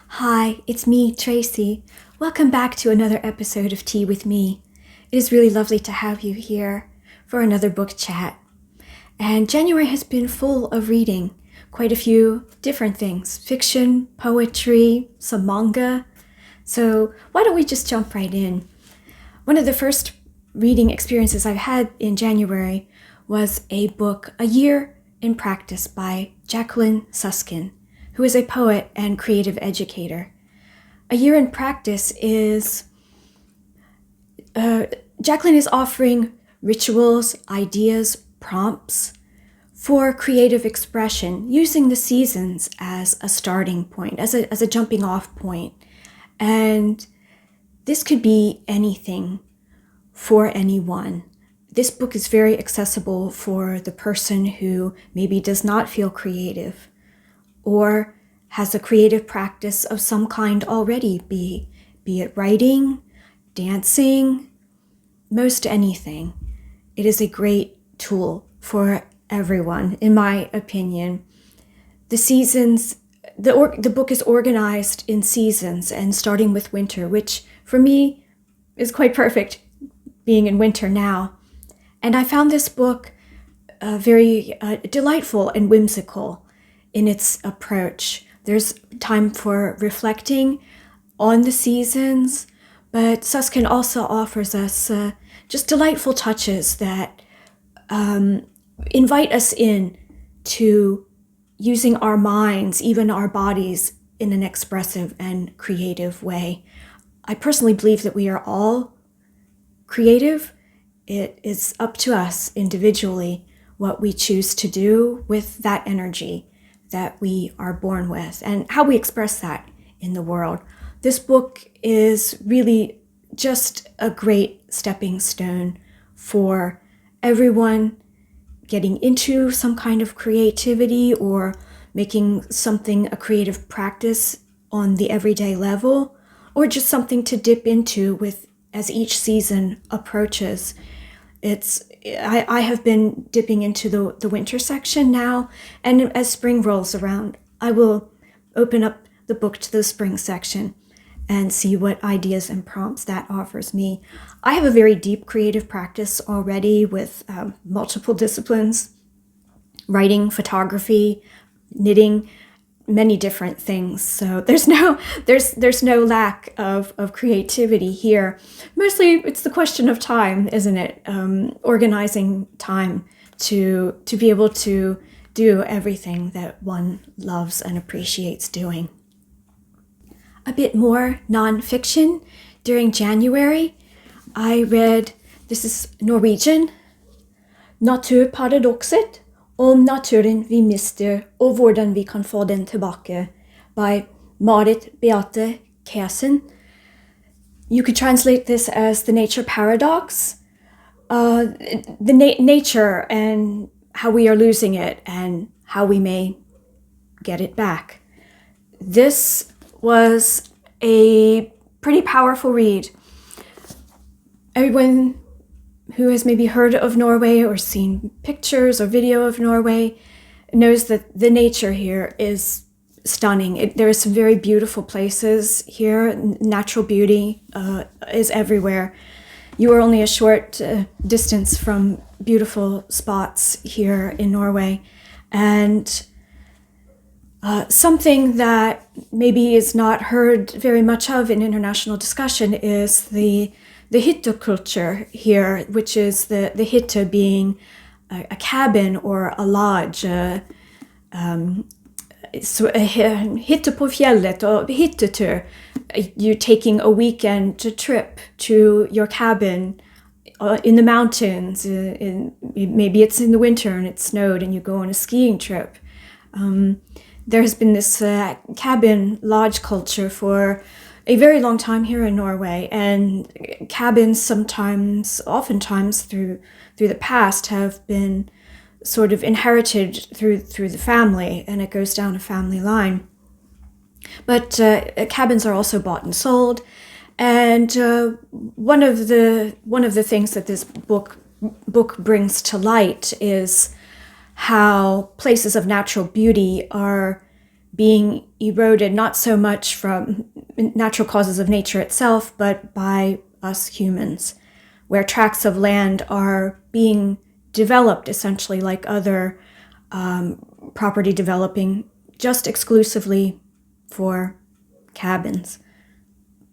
Hi, it's me, Tracy. Welcome back to another episode of Tea with Me. It is really lovely to have you here for another book chat. And January has been full of reading, quite a few different things, fiction, poetry, some manga. So why don't we just jump right in? One of the first reading experiences I've had in January was a book, A Year in Practice by Jacqueline Suskin, who is a poet and creative educator. A Year in Practice is, Jacqueline is offering rituals, ideas, prompts for creative expression, using the seasons as a starting point, as a jumping off point. And this could be anything for anyone. This book is very accessible for the person who maybe does not feel creative or has a creative practice of some kind already, be it writing, dancing, most anything. It is a great tool for everyone, in my opinion. The seasons, the book is organized in seasons and starting with winter, which for me is quite perfect, being in winter now. And I found this book very delightful and whimsical in its approach. There's time for reflecting on the seasons, but Suskin also offers us just delightful touches that invite us in to using our minds, even our bodies, in an expressive and creative way. I personally believe that we are all creative. It is up to us individually what we choose to do with that energy that we are born with and how we express that in the world. This book is really just a great stepping stone for everyone getting into some kind of creativity or making something a creative practice on the everyday level, or just something to dip into with as each season approaches. I have been dipping into the winter section now, and as spring rolls around, I will open up the book to the spring section and see what ideas and prompts that offers me. I have a very deep creative practice already with multiple disciplines, writing, photography, knitting, many different things. So there's no lack of creativity here. Mostly it's the question of time, isn't it? Organizing time to be able to do everything that one loves and appreciates doing. A bit more nonfiction. During January, I read, this is Norwegian, Naturparadokset, om naturen vi mister og hvordan vi kan få den tilbake, by Marit, Beate, Kasin. You could translate this as the nature paradox, the nature and how we are losing it and how we may get it back. This was a pretty powerful read. Everyone who has maybe heard of Norway or seen pictures or video of Norway knows that the nature here is stunning. There are some very beautiful places here. Natural beauty is everywhere. You are only a short distance from beautiful spots here in Norway. And something that maybe is not heard very much of in international discussion is the hytte culture here, which is the hytte being a cabin or a lodge. So hytte på fjället or hyttetur. You're taking a weekend trip to your cabin in the mountains. Maybe it's in the winter and it snowed and you go on a skiing trip. There has been this cabin lodge culture for a very long time here in Norway, and cabins oftentimes through the past have been sort of inherited through the family, and it goes down a family line. But cabins are also bought and sold, and one of the things that this book brings to light is how places of natural beauty are being eroded not so much from natural causes of nature itself, but by us humans, where tracts of land are being developed essentially like other property developing just exclusively for cabins,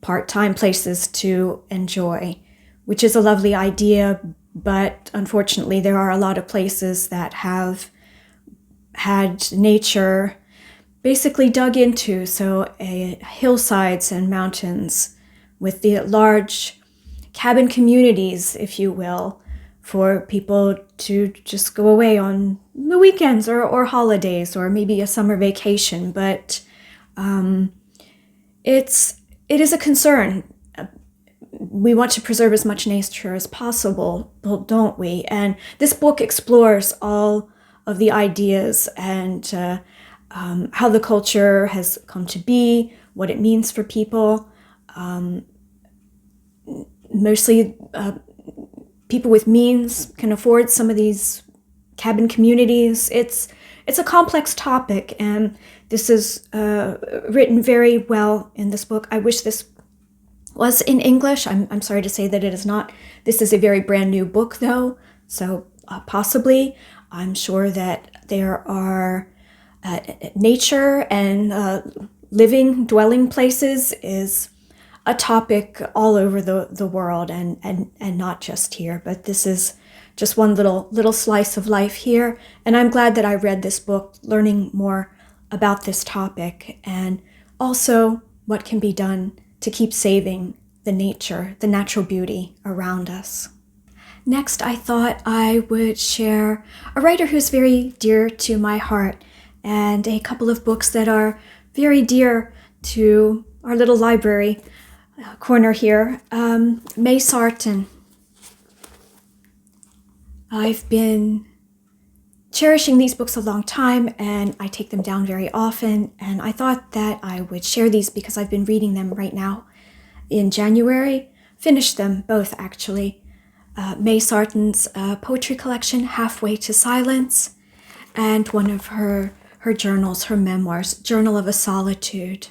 part-time places to enjoy, which is a lovely idea, but unfortunately there are a lot of places that have had nature basically dug into, so hillsides and mountains with the large cabin communities, if you will, for people to just go away on the weekends or holidays or maybe a summer vacation. But it is a concern. We want to preserve as much nature as possible, don't we? And this book explores all of the ideas and how the culture has come to be, what it means for people. Mostly people with means can afford some of these cabin communities. It's a complex topic, and this is written very well in this book. I wish this was in English. I'm sorry to say that it is not. This is a very brand new book, though, so possibly. I'm sure that there are nature and living, dwelling places is a topic all over the world and not just here. But this is just one little slice of life here. And I'm glad that I read this book, learning more about this topic and also what can be done to keep saving the nature, the natural beauty around us. Next, I thought I would share a writer who's very dear to my heart and a couple of books that are very dear to our little library corner here. May Sarton. I've been cherishing these books a long time, and I take them down very often, and I thought that I would share these because I've been reading them right now in January. Finished them both, actually. May Sarton's poetry collection, Halfway to Silence, and one of her journals, her memoirs, Journal of a Solitude.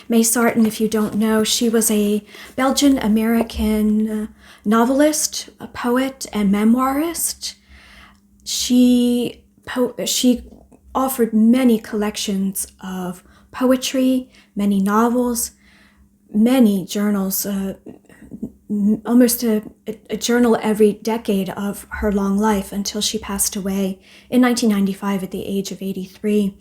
May Sarton, if you don't know, she was a Belgian-American novelist, a poet, and memoirist. She offered many collections of poetry, many novels, many journals, almost a journal every decade of her long life until she passed away in 1995 at the age of 83.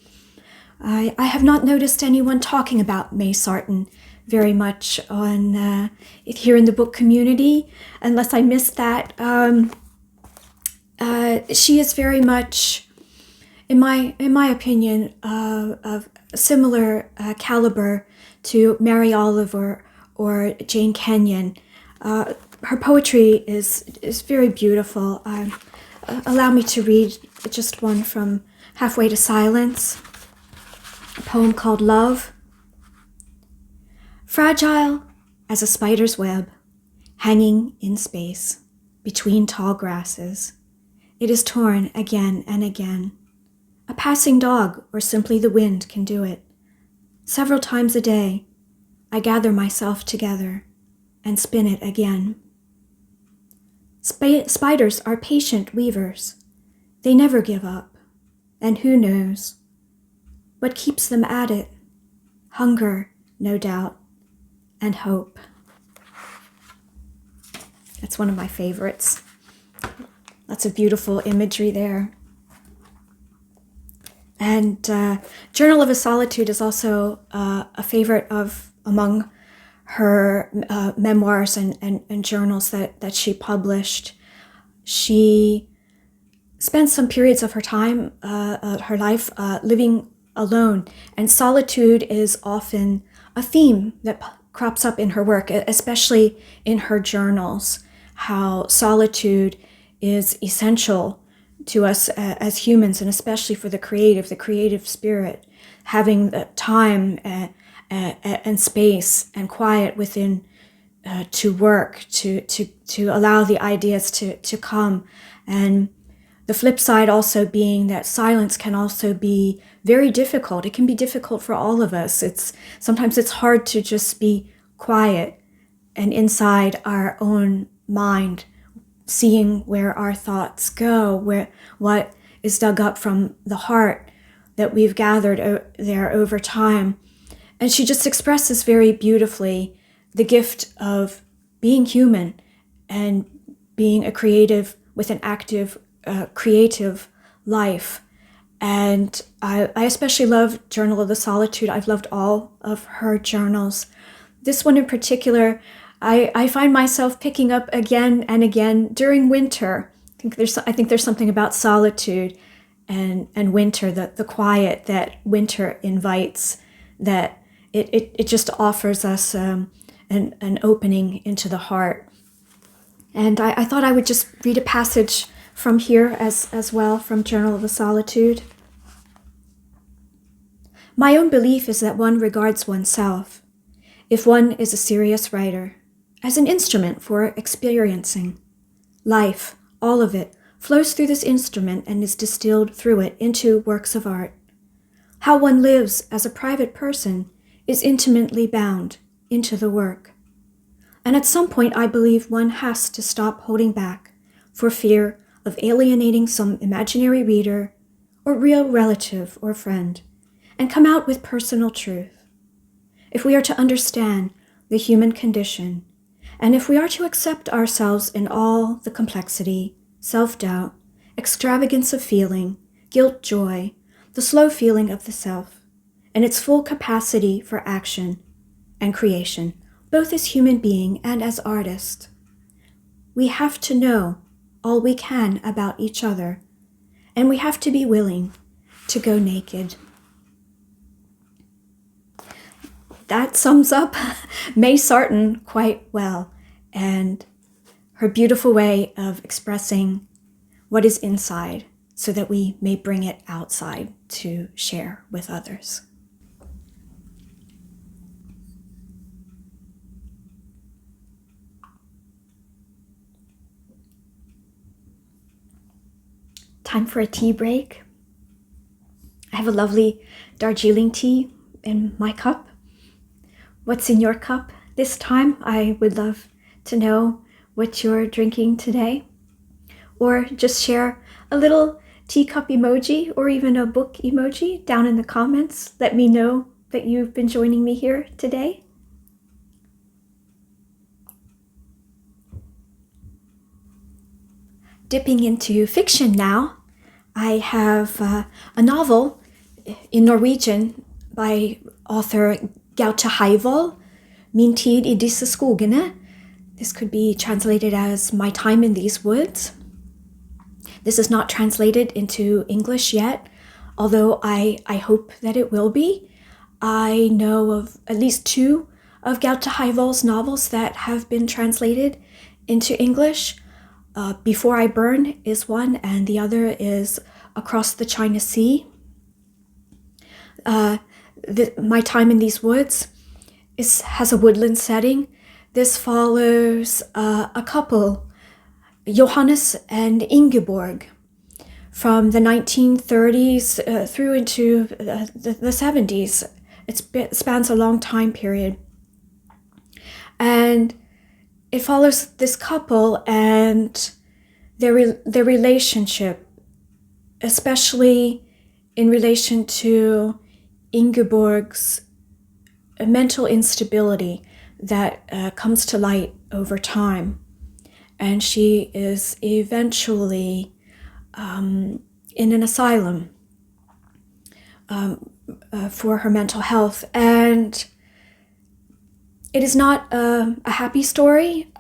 I have not noticed anyone talking about May Sarton very much on here in the book community, unless I missed that. She is very much, in my opinion, of similar caliber to Mary Oliver or Jane Kenyon. Her poetry is very beautiful. Allow me to read just one from Halfway to Silence, a poem called Love. Fragile as a spider's web, hanging in space between tall grasses, it is torn again and again. A passing dog or simply the wind can do it. Several times a day, I gather myself together and spin it again. Spiders are patient weavers. They never give up, and who knows what keeps them at it? Hunger, no doubt, and hope. That's one of my favorites. Lots of beautiful imagery there. And Journal of a Solitude is also a favorite among her memoirs and journals that she published. She spent some periods of her time, her life, living alone, and solitude is often a theme that crops up in her work, especially in her journals, how solitude is essential to us as humans, and especially for the creative spirit, having the time and space and quiet within to work, to allow the ideas to come. And The flip side also being that silence can also be very difficult. It can be difficult for all of us. Sometimes it's hard to just be quiet and inside our own mind, seeing where our thoughts go, what is dug up from the heart that we've gathered there over time. And she just expresses very beautifully the gift of being human and being a creative with an active, creative life. And I especially love Journal of the Solitude. I've loved all of her journals. This one in particular, I find myself picking up again and again during winter. I think there's something about solitude and winter, the quiet that winter invites, that it just offers us an opening into the heart. And I thought I would just read a passage from here as well, from Journal of the Solitude. My own belief is that one regards oneself, if one is a serious writer, as an instrument for experiencing. Life, all of it, flows through this instrument and is distilled through it into works of art. How one lives as a private person is intimately bound into the work. And at some point, I believe one has to stop holding back for fear of alienating some imaginary reader or real relative or friend, and come out with personal truth. If we are to understand the human condition, and if we are to accept ourselves in all the complexity, self-doubt, extravagance of feeling, guilt, joy, the slow feeling of the self, and its full capacity for action and creation, both as human being and as artist, we have to know all we can about each other, and we have to be willing to go naked. That sums up May Sarton quite well, and her beautiful way of expressing what is inside so that we may bring it outside to share with others. Time for a tea break. I have a lovely Darjeeling tea in my cup. What's in your cup this time? I would love to know what you're drinking today. Or just share a little teacup emoji or even a book emoji down in the comments. Let me know that you've been joining me here today. Dipping into fiction now, I have a novel in Norwegian by author Gaute Heivoll, Min tid I disse skogene. This could be translated as My Time in These Woods. This is not translated into English yet, although I hope that it will be. I know of at least 2 of Gaute Heivoll's novels that have been translated into English. Before I Burn is one, and the other is Across the China Sea. My Time in These Woods has a woodland setting. This follows a couple, Johannes and Ingeborg, from the 1930s through into the 70s. It spans a long time period. And it follows this couple and their relationship, especially in relation to Ingeborg's mental instability that comes to light over time. And she is eventually in an asylum for her mental health. And it is not a happy story.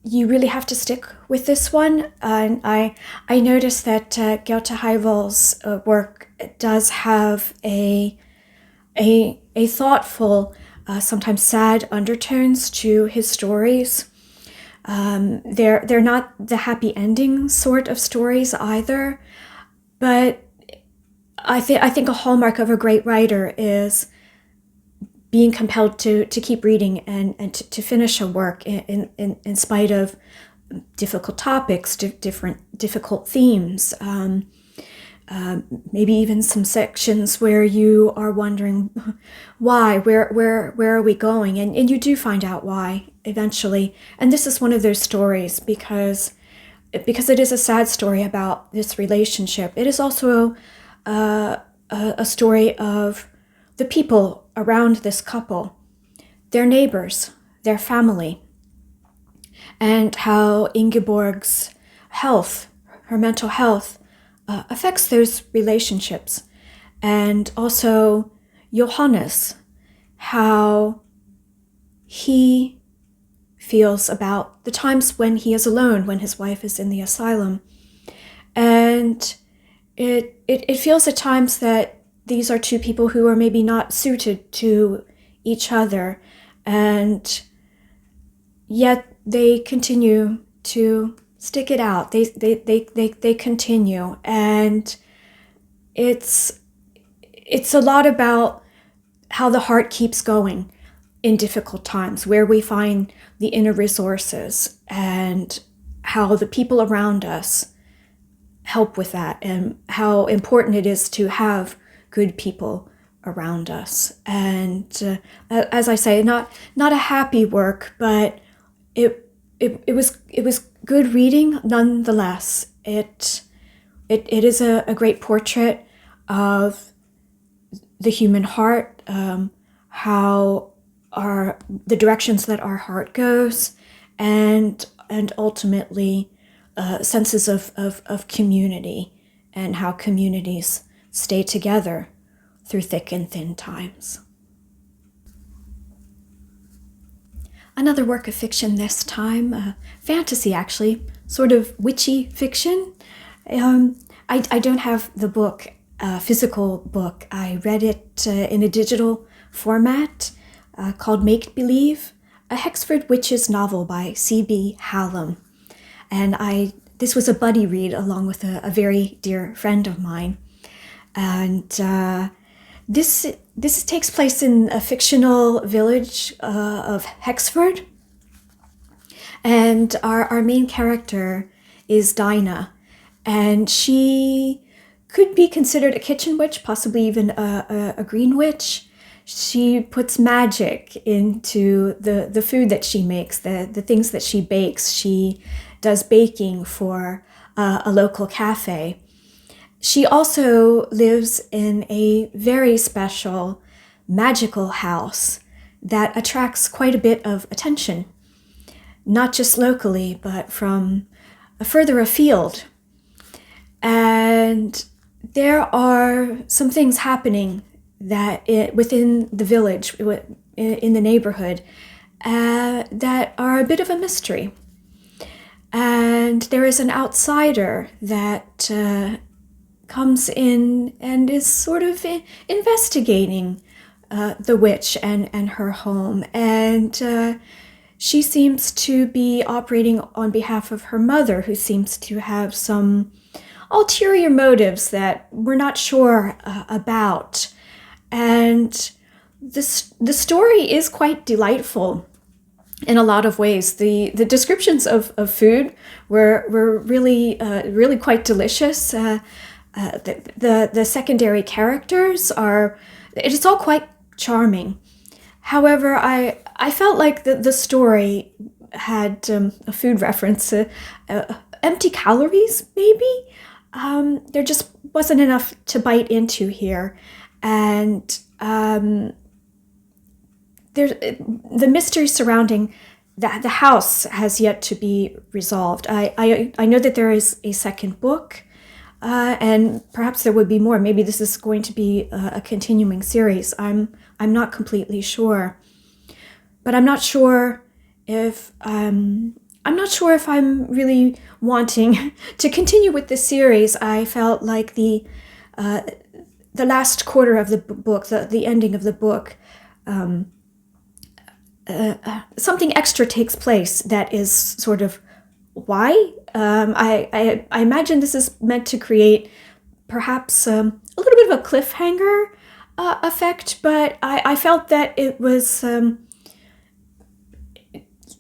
You really have to stick with this one. And I noticed that Gaute Heivoll's work does have a thoughtful, sometimes sad undertones to his stories. They're not the happy ending sort of stories either, but I think a hallmark of a great writer is being compelled to keep reading and to finish a work in spite of difficult topics, difficult themes, maybe even some sections where you are wondering why, where are we going? And you do find out why eventually. And this is one of those stories because it is a sad story about this relationship. It is also a story of the people around this couple, their neighbors, their family, and how Ingeborg's health, her mental health, affects those relationships. And also Johannes, how he feels about the times when he is alone, when his wife is in the asylum. And it feels at times that these are two people who are maybe not suited to each other, and yet they continue to stick it out. They continue, and it's a lot about how the heart keeps going in difficult times, where we find the inner resources, and how the people around us help with that, and how important it is to have good people around us. And as I say, not a happy work, but it was good reading nonetheless. It is a great portrait of the human heart, how the directions that our heart goes, and ultimately senses of community, and how communities stay together through thick and thin times. Another work of fiction this time, fantasy actually, sort of witchy fiction. I don't have the book, physical book. I read it in a digital format called Make Believe, a Hexford witches novel by C.B. Hallam. And this was a buddy read along with a very dear friend of mine. And this takes place in a fictional village of Hexford. And our main character is Dinah. And she could be considered a kitchen witch, possibly even a green witch. She puts magic into the food that she makes, the things that she bakes. She does baking for a local cafe. She also lives in a very special magical house that attracts quite a bit of attention, not just locally, but from further afield. And there are some things happening within the village, in the neighborhood, that are a bit of a mystery. And there is an outsider that comes in and is sort of investigating the witch and her home. And she seems to be operating on behalf of her mother, who seems to have some ulterior motives that we're not sure about. And the story is quite delightful in a lot of ways. The descriptions of food were really quite delicious. The secondary characters it's all quite charming. However, I felt like the story had a food reference, empty calories maybe. There just wasn't enough to bite into here. And the mystery surrounding the house has yet to be resolved. I know that there is a second book, and perhaps there would be more. Maybe this is going to be a continuing series. I'm not completely sure, but I'm not sure if I'm really wanting to continue with this series. I felt like the last quarter of the book, the ending of the book, something extra takes place that is sort of why. I imagine this is meant to create perhaps a little bit of a cliffhanger effect, but I felt that it was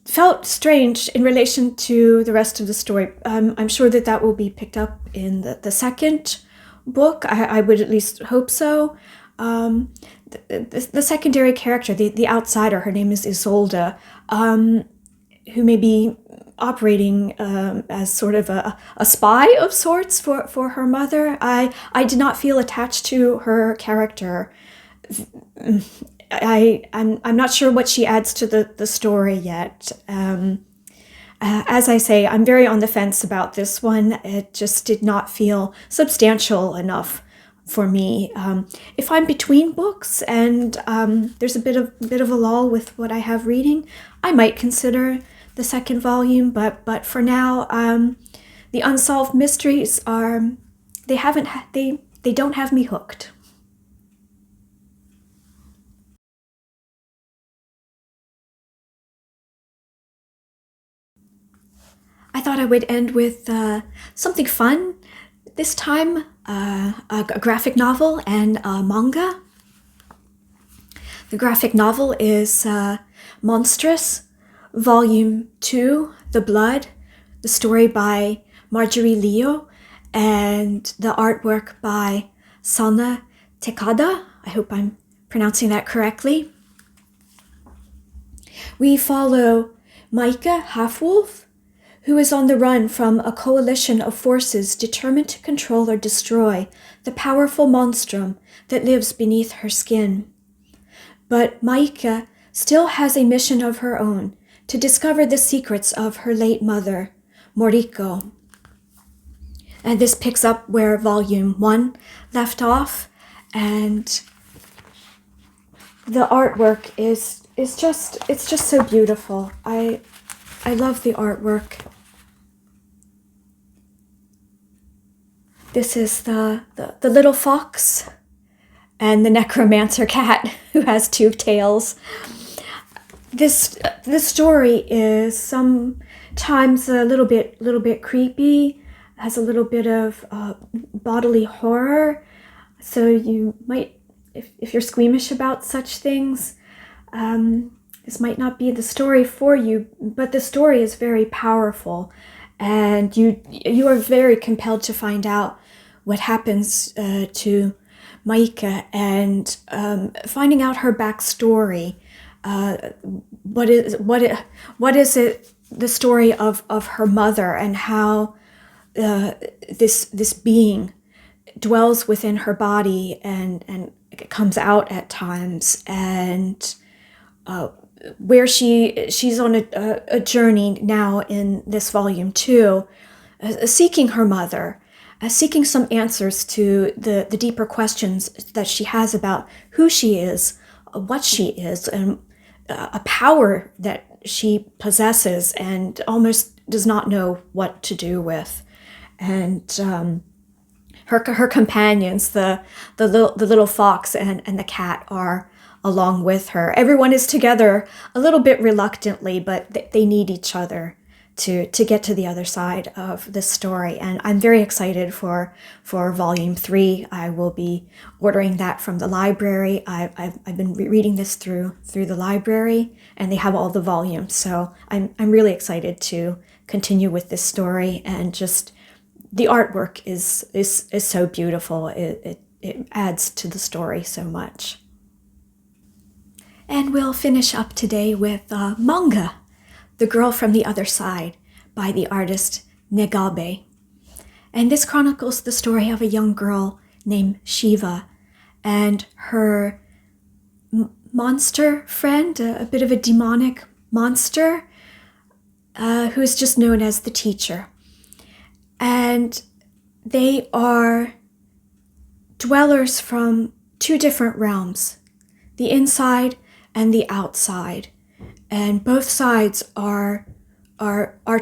felt strange in relation to the rest of the story. I'm sure that will be picked up in the second book. I would at least hope so. The secondary character, the outsider, her name is Isolde, who may be operating as sort of a spy of sorts for her mother. I did not feel attached to her character. I'm not sure what she adds to the story yet. As I say, I'm very on the fence about this one. It just did not feel substantial enough for me. If I'm between books and there's a bit of a lull with what I have reading, I might consider the second volume. But for now, the unsolved mysteries they don't have me hooked. I thought I would end with something fun. This time, a graphic novel and a manga. The graphic novel is Monstress, Volume 2, The Blood, the story by Marjorie Liu, and the artwork by Sana Takeda. I hope I'm pronouncing that correctly. We follow Gaute Heivoll, who is on the run from a coalition of forces determined to control or destroy the powerful monstrum that lives beneath her skin. But Maika still has a mission of her own to discover the secrets of her late mother, Moriko. And this picks up where Volume 1 left off, and the artwork is just so beautiful. I love the artwork. This is the little fox and the necromancer cat who has two tails. This story is sometimes a little bit creepy, has a little bit of bodily horror. So you might, if you're squeamish about such things, this might not be the story for you. But the story is very powerful, and you are very compelled to find out what happens to Maika, and finding out her backstory. What is it? The story of her mother, and how this being dwells within her body and comes out at times, and where she's on a journey now in this volume 2, seeking her mother. Seeking some answers to the deeper questions that she has about who she is, what she is, and a power that she possesses and almost does not know what to do with. And her companions, the little fox and the cat, are along with her. Everyone is together a little bit reluctantly, but they need each other to get to the other side of this story. And I'm very excited for Volume 3. I will be ordering that from the library. I've been reading this through the library, and they have all the volumes. So I'm really excited to continue with this story, and just the artwork is so beautiful. It adds to the story so much. And we'll finish up today with Manga, The Girl from the Other Side, by the artist Nagabe. And this chronicles the story of a young girl named Shiva and her monster friend, a bit of a demonic monster, who is just known as the teacher. And they are dwellers from two different realms, the inside and the outside. And both sides are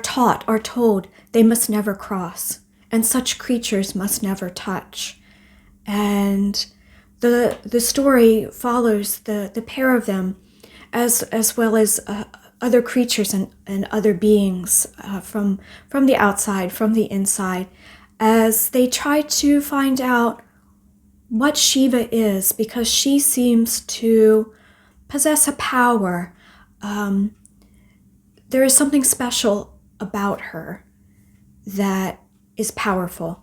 told they must never cross, and such creatures must never touch. And the story follows the pair of them, as well as other creatures and other beings from the outside, from the inside, as they try to find out what Shiva is, because she seems to possess a power there is something special about her that is powerful,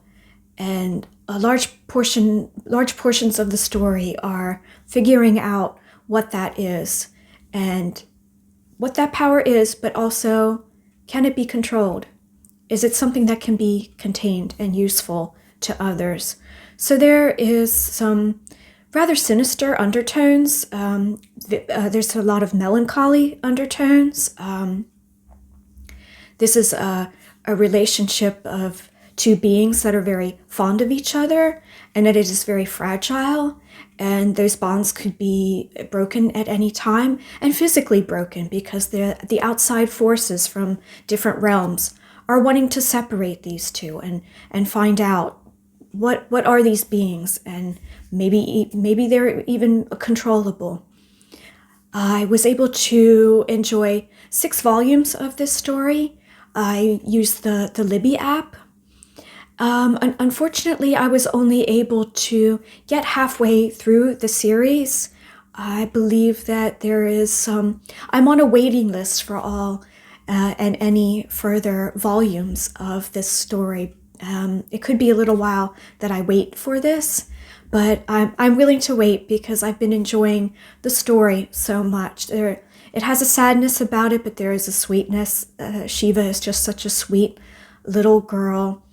and large portions of the story are figuring out what that is and what that power is, but also, can it be controlled? Is it something that can be contained and useful to others? So there is some rather sinister undertones. There's a lot of melancholy undertones. This is a relationship of two beings that are very fond of each other, and that it is very fragile, and those bonds could be broken at any time, and physically broken, because the outside forces from different realms are wanting to separate these two and find out what are these beings, and maybe they're even controllable. I was able to enjoy 6 volumes of this story. I used the Libby app. Unfortunately, I was only able to get halfway through the series. I believe that there is I'm on a waiting list for all and any further volumes of this story. It could be a little while that I wait for this, but I'm willing to wait because I've been enjoying the story so much. It has a sadness about it, but there is a sweetness. Shiva is just such a sweet little girl.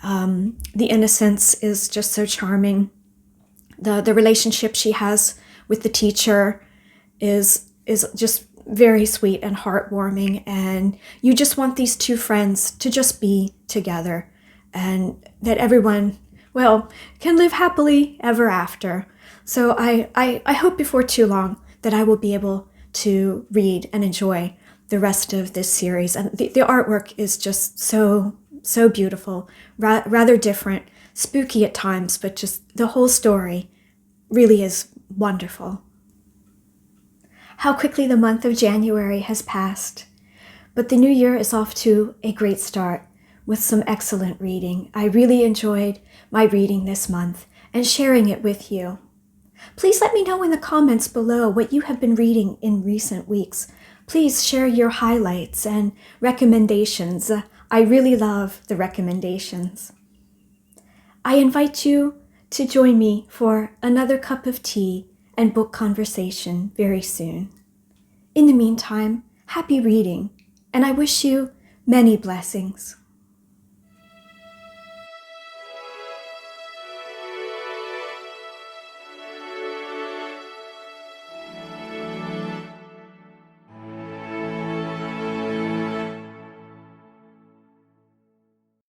The innocence is just so charming. The relationship she has with the teacher is just very sweet and heartwarming, and you just want these two friends to just be together, and that everyone, well, can live happily ever after. So I hope before too long that I will be able to read and enjoy the rest of this series. And the artwork is just so beautiful, rather different, spooky at times, but just the whole story really is wonderful. How quickly the month of January has passed, but the new year is off to a great start with some excellent reading. I really enjoyed my reading this month and sharing it with you. Please let me know in the comments below what you have been reading in recent weeks. Please share your highlights and recommendations. I really love the recommendations. I invite you to join me for another cup of tea and book conversation very soon. In the meantime, happy reading, and I wish you many blessings.